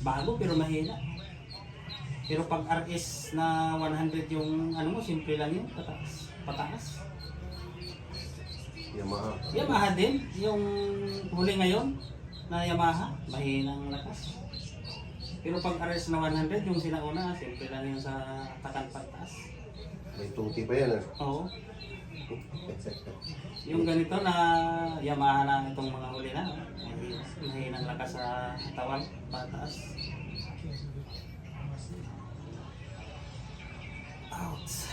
bago pero mahina. Pero pag RS na 100 yung ano mo, simple lang yun, pataas. Pataas. Yamaha. Yamaha din, yung huli ngayon na Yamaha, mahinang lakas. Pero pag RS na 100, yung sinauna, simple lang yun sa takan pataas. May tuti pa yan Oo. Yung ganito na Yamaha na itong mga huli na, mahinang lakas sa katawan, pataas. Ouch.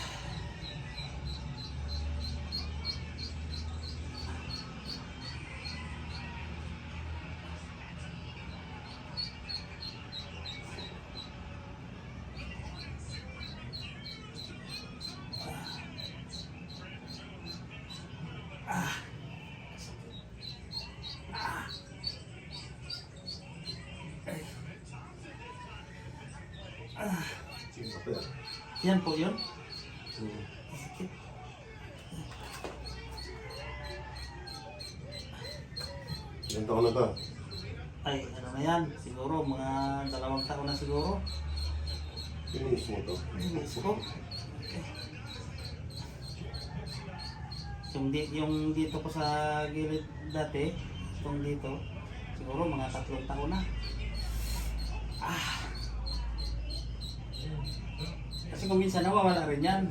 Yan po yun. Ilan taon na to? Ay, ano na yan? Siguro, mga 2 taon na siguro. Finish mo to. Miss ko. Yung dito ko sa gilid dati, itong dito, siguro mga 3 taon na. Kasi kung minsan nawawala rin yan.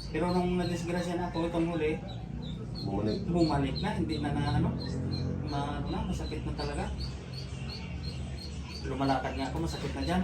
Pero nung nadisgrasya na ako itong huli, bumalik na, hindi na masakit na talaga. Lumalakad nga ako, masakit na dyan.